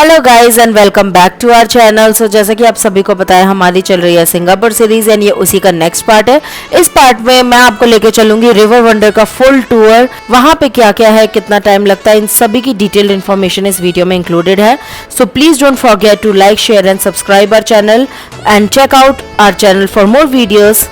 Hello guys and welcome back to our channel. So जैसा कि आप सभी को पता है हमारी चल रही है सिंगापुर सीरीज एंड ये उसी का नेक्स्ट पार्ट है। इस पार्ट में मैं आपको लेके चलूंगी रिवर वंडर का फुल टूर। वहां पे क्या क्या है, कितना टाइम लगता है, इन सभी की डिटेल्ड इन्फॉर्मेशन इस वीडियो में इंक्लूडेड है। So please don't forget to like, share and subscribe our channel and check out our channel for more videos.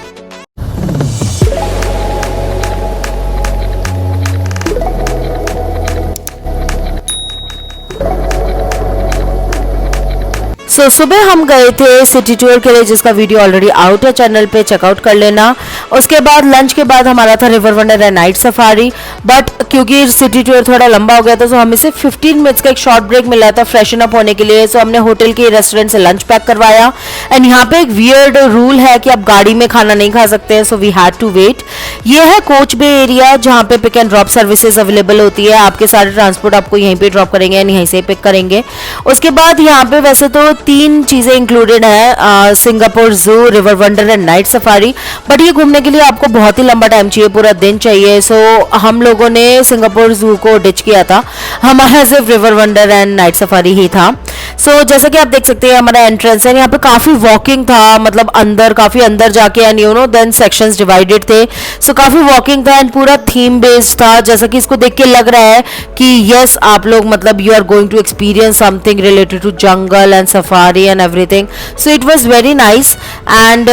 सुबह हम गए थे सिटी टूर के लिए, जिसका वीडियो ऑलरेडी आउट है चैनल पे, चेकआउट कर लेना। उसके बाद लंच के बाद हमारा था river wonder and night safari, but क्योंकि सिटी टूर थोड़ा लंबा हो गया था, तो हमें सिर्फ 15 मिनट्स का एक शॉर्ट ब्रेक मिला था फ्रेशन अप होने के लिए। सो हमने होटल के रेस्टोरेंट से लंच पैक करवाया। एंड यहाँ पे एक वियर्ड रूल है कि आप गाड़ी में खाना नहीं खा सकते हैं, so we had to wait. ये है कोच बे एरिया, जहाँ पे pick and drop services available होती है। आपके सारे ट्रांसपोर्ट आपको यहीं पे ड्रॉप करेंगे एंड यहीं से पिक करेंगे। उसके बाद यहाँ पे वैसे तो 3 चीजें इंक्लूडेड है, सिंगापुर जू, river wonder and night safari, but ये घूमने के लिए आपको बहुत ही लंबा टाइम चाहिए, पूरा दिन चाहिए। सो हम लोगों ने सिंगापुर जू को डिच किया था, हमारा सिर्फ River wonder and night Safari ही था। सो जैसा कि आप देख सकते हैं हमारा एंट्रेंस है, यहाँ पे काफी वॉकिंग था, मतलब अंदर काफी अंदर जाके and you know then sections divided थे। सो काफी वॉकिंग था एंड पूरा थीम बेस्ड था, जैसा कि इसको देख के लग रहा है कि यस आप लोग मतलब you are going to experience something related to jungle and safari and everything. So it was very nice and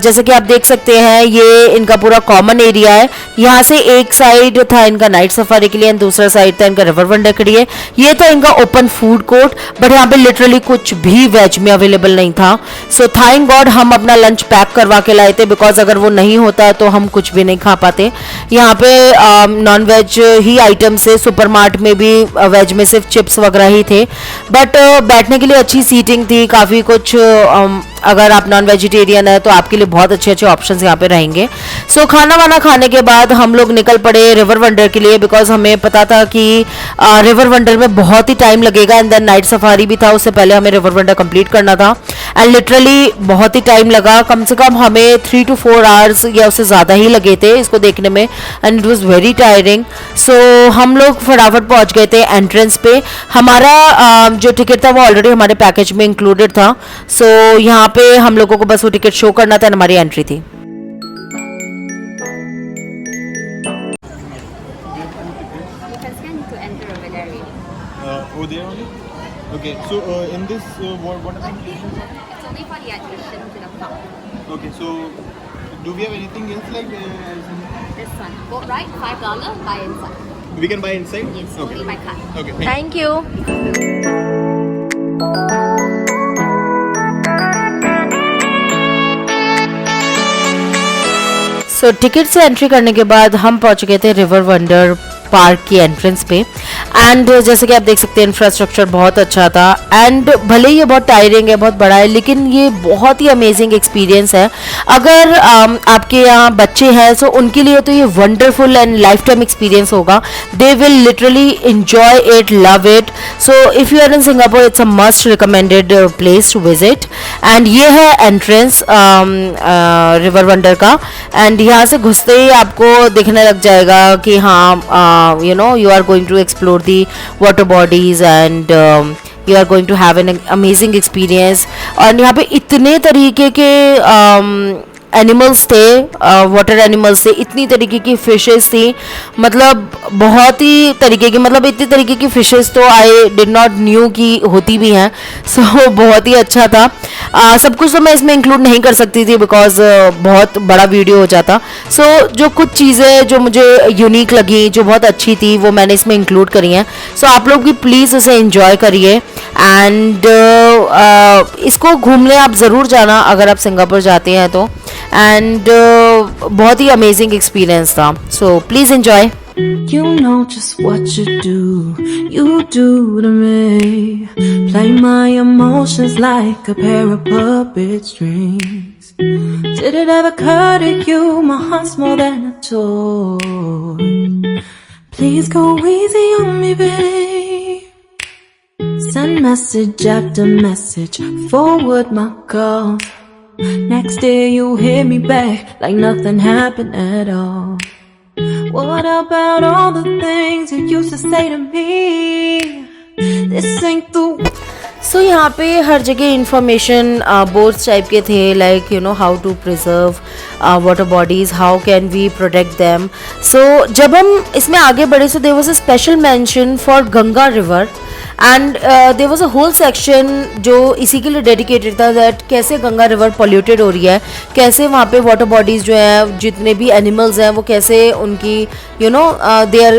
जैसा कि आप देख सकते हैं ये इनका पूरा कॉमन एरिया है। यहाँ से एक साइड था इनका नाइट सफारी के लिए एंड दूसरा साइड था इनका रिवर वंडर के लिए। ये था इनका ओपन फूड कोर्ट, बट यहाँ पे लिटरली कुछ भी वेज में अवेलेबल नहीं था। सो थैंक गॉड हम अपना लंच पैक करवा के लाए थे, बिकॉज अगर वो नहीं होता तो हम कुछ भी नहीं खा पाते। यहाँ पे नॉन वेज ही आइटम्स है, सुपरमार्ट में भी वेज में सिर्फ चिप्स वगैरह ही थे, बट बैठने के लिए अच्छी सीटिंग थी, काफ़ी कुछ अगर आप नॉन वेजिटेरियन है तो आपके लिए बहुत अच्छे अच्छे ऑप्शंस यहाँ पे रहेंगे। सो खाना वाना खाने के बाद हम लोग निकल पड़े रिवर वंडर के लिए, बिकॉज हमें पता था कि रिवर वंडर में बहुत ही टाइम लगेगा एंड देन नाइट सफारी भी था, उससे पहले हमें रिवर वंडर कंप्लीट करना था एंड लिटरली बहुत ही टाइम लगा। कम से कम हमें 3 to 4 आवर्स या उससे ज़्यादा ही लगे थे इसको देखने में and it was very tiring. So हम लोग फटाफट पहुँच गए थे एंट्रेंस पे। हमारा जो टिकट था वो ऑलरेडी हमारे पैकेज में इंक्लूडेड था। सो यहाँ पे हम लोगों को बस वो टिकट शो करना था, हमारी एंट्री थी। Okay, so in this, what are the inclusions? It's only for the admission to the park. Okay, so do we have anything else like This one. Boat ride, $5, buy inside. we can buy inside? Yes, Okay. only by card. Okay. Thank you. So ticket से entry करने के बाद हम पहुंच गए थे river wonder park की entrance पे एंड जैसे कि आप देख सकते हैं इंफ्रास्ट्रक्चर बहुत अच्छा था एंड भले ही ये बहुत टायरिंग है, बहुत बड़ा है, लेकिन ये बहुत ही अमेजिंग एक्सपीरियंस है। अगर आपके यहाँ बच्चे हैं तो उनके लिए तो ये wonderful and life time experience होगा। They will literally enjoy it, love it. So if you are in Singapore it's a must recommended place to visit. And ये है एंट्रेंस रिवर वंडर का एंड यहाँ से घुसते ही आपको दिखने लग जाएगा कि हाँ you know you are going to explore the water bodies and you are going to have an amazing experience। और यहाँ पे इतने तरीके के एनिमल्स थे, वाटर एनिमल्स थे, इतनी तरीके की फिशेस थी, मतलब बहुत ही तरीके की, मतलब इतनी तरीके की फिशेस तो आई डिड नॉट न्यू कि होती भी हैं। सो बहुत ही अच्छा था। सब कुछ तो मैं इसमें इंक्लूड नहीं कर सकती थी बिकॉज बहुत बड़ा वीडियो हो जाता। सो जो कुछ चीज़ें जो मुझे यूनिक लगी, जो बहुत अच्छी थी, वो मैंने इसमें इंक्लूड करी हैं। सो आप लोग भी प्लीज़ इसे एंजॉय करिए एंड इसको घूमने आप ज़रूर जाना अगर आप सिंगापुर जाते हैं तो। एंड बहुत ही अमेजिंग एक्सपीरियंस था। So please enjoy. You know just what you do to me. Play my emotions like a pair of puppet strings. Did it ever occur to you my heart's more than a toy? Please go easy on me, babe. Send message after message, forward my calls. Next day you hit me back like nothing happened at all. What about all the things you used to say to me? This ain't the so यहाँ पे हर जगह information boards type के थे, like you know how to preserve water bodies, how can we protect them. So जब हम इसमें आगे बढ़े, so there was a special mention for Ganga river and there was a whole section जो इसी के लिए डेडिकेटेड था, दैट कैसे गंगा रिवर पॉल्यूटेड हो रही है, कैसे वहाँ पे वाटर बॉडीज़ जो हैं, जितने भी एनिमल्स हैं, वो कैसे उनकी you know they are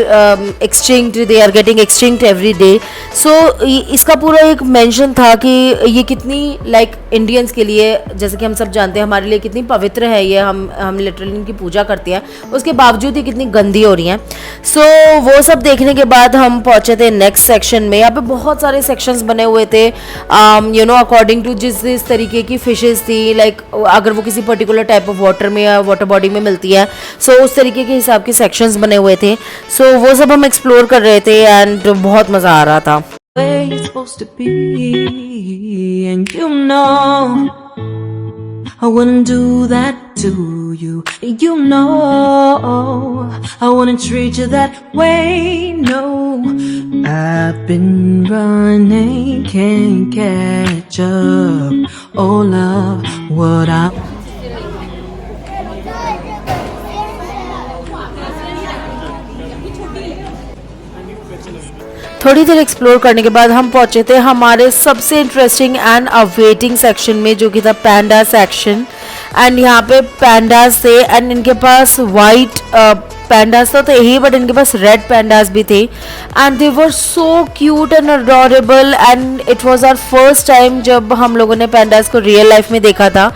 extinct, they are getting extinct every day. So इसका पूरा एक मेंशन था कि ये कितनी लाइक इंडियंस के लिए, जैसे कि हम सब जानते हैं, हमारे लिए कितनी पवित्र है ये, हम लिटरली इनकी पूजा करते हैं, उसके बावजूद ये कितनी गंदी हो रही हैं. सो वो सब देखने के बाद हम पहुँचे थे नेक्स्ट सेक्शन में. यहाँ पे बहुत सारे सेक्शंस बने हुए थे यू नो अकॉर्डिंग टू जिस तरीके की फिशेस थी, लाइक अगर वो किसी पर्टिकुलर टाइप ऑफ वाटर में या वाटर बॉडी में मिलती है, सो उस तरीके के हिसाब के सेक्शंस बने हुए थे. सो वो सब हम एक्सप्लोर कर रहे थे एंड बहुत मज़ा आ रहा था. Where you're supposed to be, and you know I wouldn't do that to you. You know I wouldn't treat you that way. No, I've been running, can't catch up. Oh love, what I थोड़ी देर explore करने के बाद हम पहुंचे थे हमारे सबसे interesting and awaiting section में, जो कि था पैंडा सेक्शन. एंड यहाँ पे पैंडास थे एंड इनके पास वाइट पैंडास तो थे ही, बट इनके पास रेड पैंडास भी थे and they were so cute and adorable. And it was our first time जब हम लोगों ने पैंडास को रियल लाइफ में देखा था.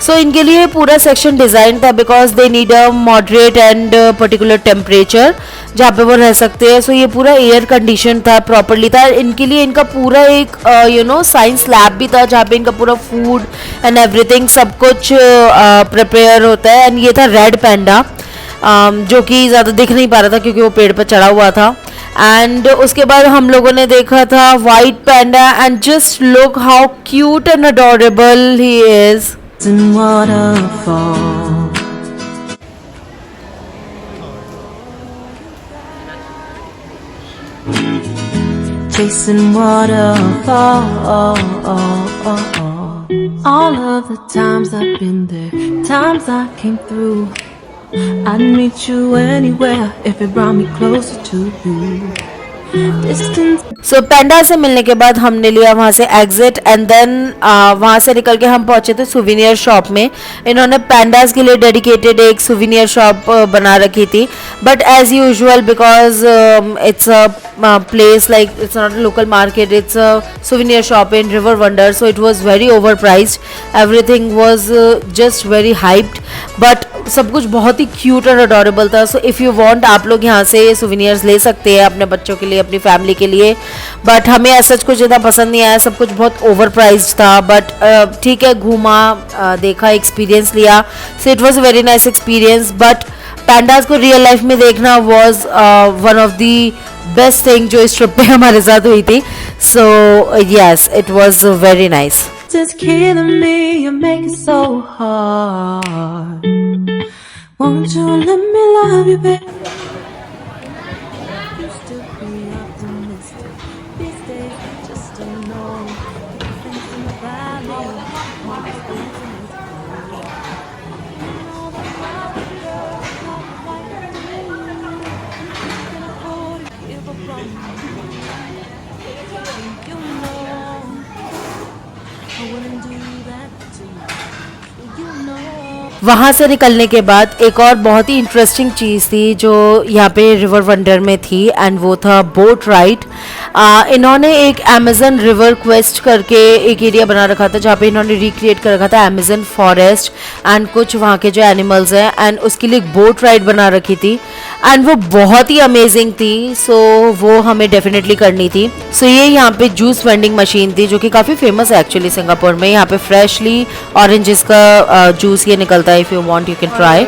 सो इनके लिए पूरा सेक्शन डिज़ाइन था because they need a moderate and particular temperature जहाँ पे वो रह सकते हैं. सो ये पूरा एयर कंडीशन था, प्रॉपरली था. इनके लिए इनका पूरा एक यू नो साइंस लैब भी था जहाँ पे इनका पूरा फूड एंड एवरीथिंग सब कुछ प्रिपेयर होता है. एंड ये था रेड पैंडा जो कि ज़्यादा दिख नहीं पा रहा था क्योंकि वो पेड़ पर चढ़ा हुआ था. एंड उसके बाद हम लोगों ने देखा था white panda and just look how cute and adorable he is. Chasing waterfall. All of the times I've been there, times I came through. I'd meet you anywhere if it brought me closer to you. Distance. सो पैंडा से मिलने के बाद हमने लिया वहाँ से exit and then वहाँ से निकल के हम पहुँचे थे सुविनियर शॉप में. इन्होंने पैंडास के लिए डेडिकेटेड एक सुविनियर शॉप बना रखी थी, but as usual because it's a place like it's not a local market, it's a souvenir shop in River Wonder, so it was very overpriced. Everything was just very hyped, but सब कुछ बहुत ही cute और adorable था. सो if you want आप लोग यहाँ से souvenirs ले सकते हैं अपने बच्चों के लिए, अपनी फैमिली के लिए. बट हमें ऐसा कुछ ज़्यादा पसंद नहीं आया, सब कुछ बहुत ओवर प्राइज्ड था. बट ठीक है, घूमा, देखा, एक्सपीरियंस लिया. So it was a very nice experience. But pandas को रियल लाइफ में देखना was one of the best thing जो इस ट्रिप पे हमारे साथ हुई थी. So yes, it was very nice. It's killing me, you make it so hard. Won't you let me love you, baby? Used to be optimistic. These days I just don't know. Things in the valley, more things in the valley. All the happy girls not like me. Can afford to give up on me. You know I wouldn't do that to you. You know. वहाँ से निकलने के बाद एक और बहुत ही interesting चीज़ थी जो यहाँ पे रिवर वंडर में थी, एंड वो था बोट राइड. इन्होंने एक अमेजन रिवर क्वेस्ट करके एक एरिया बना रखा था जहाँ पे इन्होंने रिक्रिएट कर रखा था अमेजन फॉरेस्ट एंड कुछ वहाँ के जो एनिमल्स हैं, एंड उसके लिए एक बोट राइड बना रखी थी एंड वो बहुत ही अमेजिंग थी. सो वो हमें डेफिनेटली करनी थी. सो ये यहाँ पे जूस वेंडिंग मशीन थी जो कि काफ़ी फेमस है एक्चुअली सिंगापुर में. यहाँ पे फ्रेशली ऑरेंजेस का जूस ये निकलता है. If you want you can try.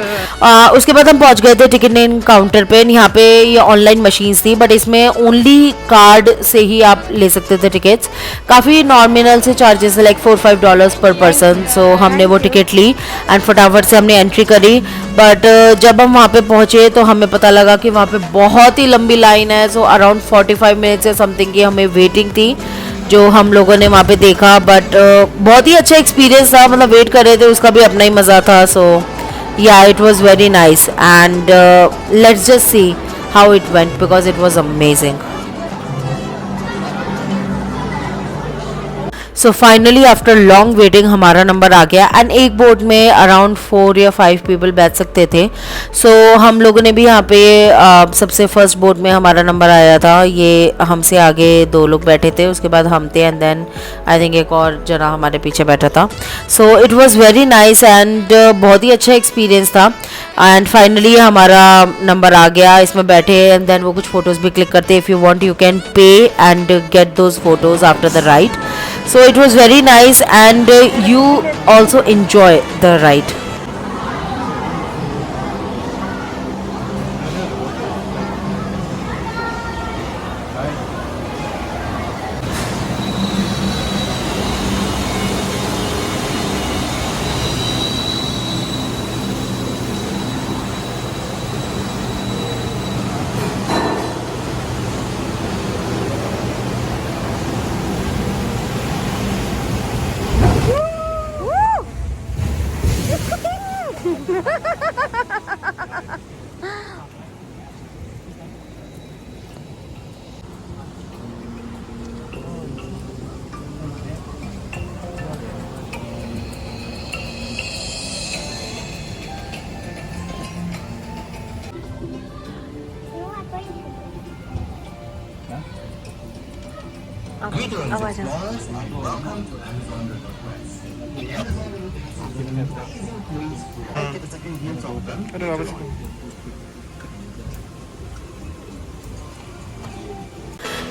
उसके बाद हम पहुँच गए थे टिकट काउंटर पे. यहाँ पे ये ऑनलाइन मशीन्स थी, बट इसमें ओनली कार्ड से ही आप ले सकते थे टिकट्स. काफ़ी नॉमिनल से चार्जेस है, लाइक $4-5 पर पर्सन. सो हमने वो टिकट ली एंड फटाफट से हमने एंट्री करी. बट जब हम वहाँ पे पहुँचे तो हमें पता लगा कि वहाँ पे बहुत ही लंबी लाइन है. सो अराउंड 45 मिनट्स या समथिंग की हमें वेटिंग थी. जो हम लोगों ने वहाँ पे देखा, बट बहुत ही अच्छा एक्सपीरियंस था, मतलब वेट कर रहे थे उसका भी अपना ही मज़ा था. सो या it was very nice and let's just see how it went because it was amazing. So finally after long waiting हमारा नंबर आ गया एंड एक बोट में अराउंड 4 या 5 पीपल बैठ सकते थे. सो हम लोगों ने भी यहाँ पे सबसे फर्स्ट बोट में हमारा नंबर आया था. ये हमसे आगे 2 लोग बैठे थे, उसके बाद हम थे एंड देन आई थिंक एक और जना हमारे पीछे बैठा था. सो it was very nice and बहुत ही अच्छा एक्सपीरियंस था. एंड फाइनली हमारा नंबर आ गया, इसमें बैठे एंड देन वो कुछ फ़ोटोज़ भी क्लिक करते. If you want you can pay and get those photos after the ride. So it was very nice and you also enjoy the ride.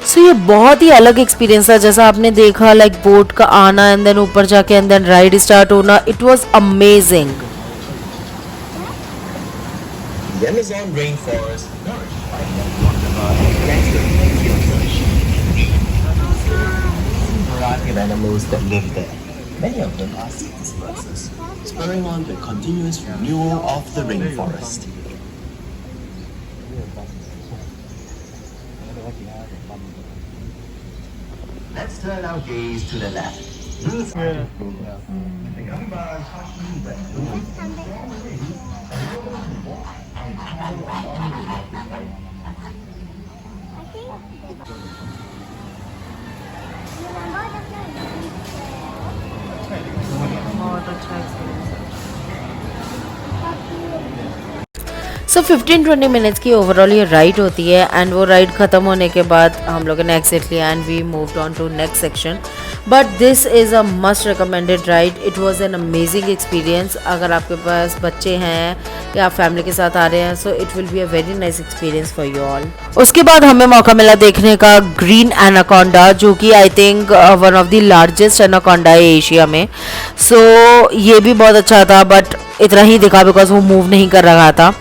सो ये बहुत ही अलग एक्सपीरियंस था. जैसा आपने देखा लाइक बोट का आना एंड देन ऊपर जाके एंड देन राइड स्टार्ट होना. It was amazing. The Amazon rainforest variety of animals that live there. Many of them are city slices, spurring on the continuous renewal of the rainforest. Let's turn our gaze to the left. These are the young birds hushing the so 15-20 minutes की overall ये ride होती है and वो ride ख़त्म होने के बाद हम लोगों ने एग्जिट लिया and we moved on to next section. But this is a must recommended ride. It was an amazing experience. अगर आपके पास बच्चे हैं या आप फैमिली के साथ आ रहे हैं so it will be a very nice experience for you all. उसके बाद हमें मौका मिला देखने का ग्रीन एनाकोंडा, जो कि I think one of the largest anaconda है एशिया में. सो ये भी बहुत अच्छा था बट इतना ही दिखा बिकॉज वो मूव नहीं कर रहा था.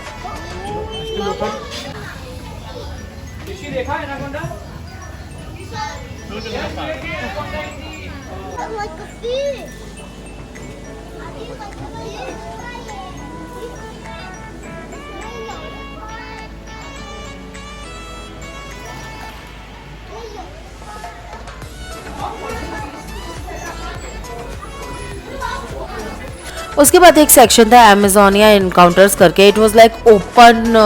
उसके बाद एक सेक्शन था अमेजोनिया इनकाउंटर्स करके. इट वाज लाइक ओपन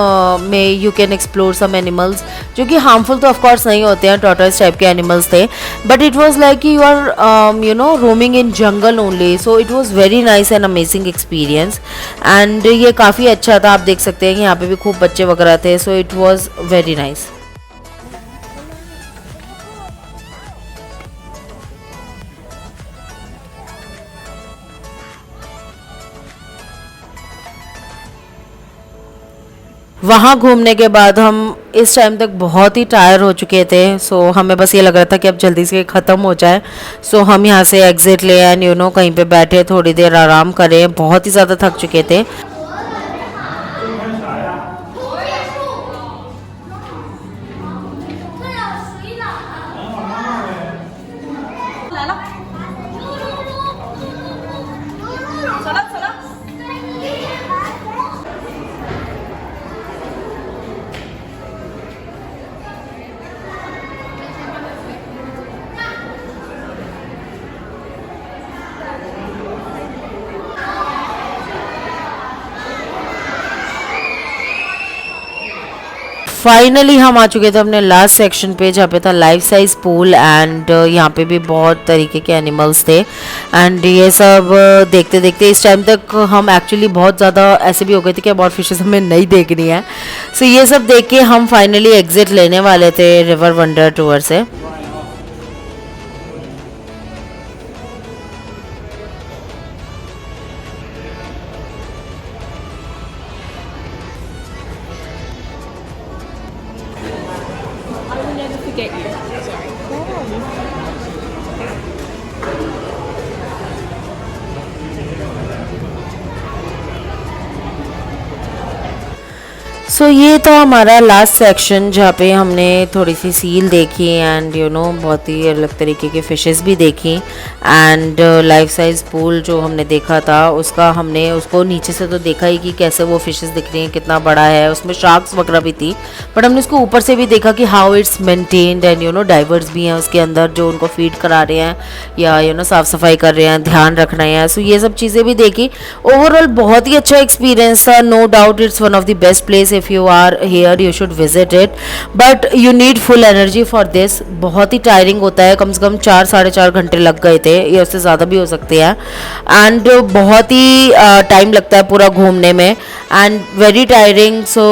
में you can explore some animals जो कि हार्मफुल तो ऑफ कोर्स नहीं होते हैं, टॉर्टोइस टाइप के एनिमल्स थे, but it was like you are you know roaming in jungle only. So it was very nice and amazing experience एंड ये काफ़ी अच्छा था. आप देख सकते हैं कि यहाँ पे भी खूब बच्चे वगैरह थे. सो इट वाज वेरी नाइस. वहाँ घूमने के बाद हम इस टाइम तक बहुत ही टायर हो चुके थे. सो हमें बस ये लग रहा था कि अब जल्दी से ख़त्म हो जाए. सो हम यहाँ से एग्ज़िट ले एंड यू नो कहीं पे बैठे थोड़ी देर आराम करें. बहुत ही ज़्यादा थक चुके थे. फाइनली हम आ चुके थे अपने लास्ट सेक्शन पे जहाँ पे था लाइफ साइज पूल एंड यहाँ पे भी बहुत तरीके के एनिमल्स थे एंड ये सब देखते देखते इस टाइम तक हम एक्चुअली बहुत ज़्यादा ऐसे भी हो गए थे कि अब और फिशेस हमें नहीं देखनी है। सो ये सब देख के हम फाइनली एग्जिट लेने वाले थे रिवर वंडर टूर से। सो ये था हमारा लास्ट सेक्शन जहाँ पे हमने थोड़ी सी सील देखी एंड यू नो बहुत ही अलग तरीके के फिशेस भी देखी एंड लाइफ साइज पूल जो हमने देखा था उसका हमने उसको नीचे से तो देखा ही कि कैसे वो फिशेस दिख रही हैं, कितना बड़ा है, उसमें शार्क्स वगैरह भी थी, बट हमने उसको ऊपर से भी देखा कि how it's maintained and you no diverse भी हैं उसके अंदर जो उनको फीड करा रहे हैं या यू नो साफ़ सफाई कर रहे हैं, ध्यान रख रहे हैं। सो ये सब चीज़ें भी देखी। ओवरऑल बहुत ही अच्छा एक्सपीरियंस था। No doubt it's one of the best place if you are here you should visit it, but you need full energy for this. बहुत ही टायरिंग होता है, कम से कम 4-4.5 घंटे लग गए थे, या उससे ज़्यादा भी हो सकते हैं एंड बहुत ही टाइम लगता है पूरा घूमने में and very tiring. So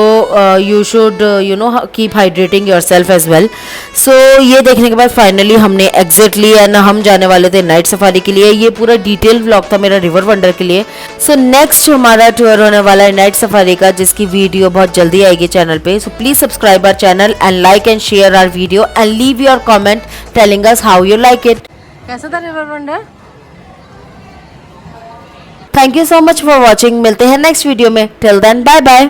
you should you know keep hydrating yourself as well. So ये देखने के बाद फाइनली हमने एग्जिट ली एंड हम जाने वाले थे नाइट सफारी के लिए। ये पूरा डिटेल व्लॉग था मेरा रिवर वंडर के लिए। सो नेक्स्ट हमारा टूर होने वाला है नाइट सफारी का, जिसकी वीडियो बहुत जल्दी आएगी चैनल पे। So please subscribe our channel and like and share our video and leave your comment telling us how you like it. कैसा था river wonder? Thank you so much for watching. मिलते हैं next video में। Till then bye bye.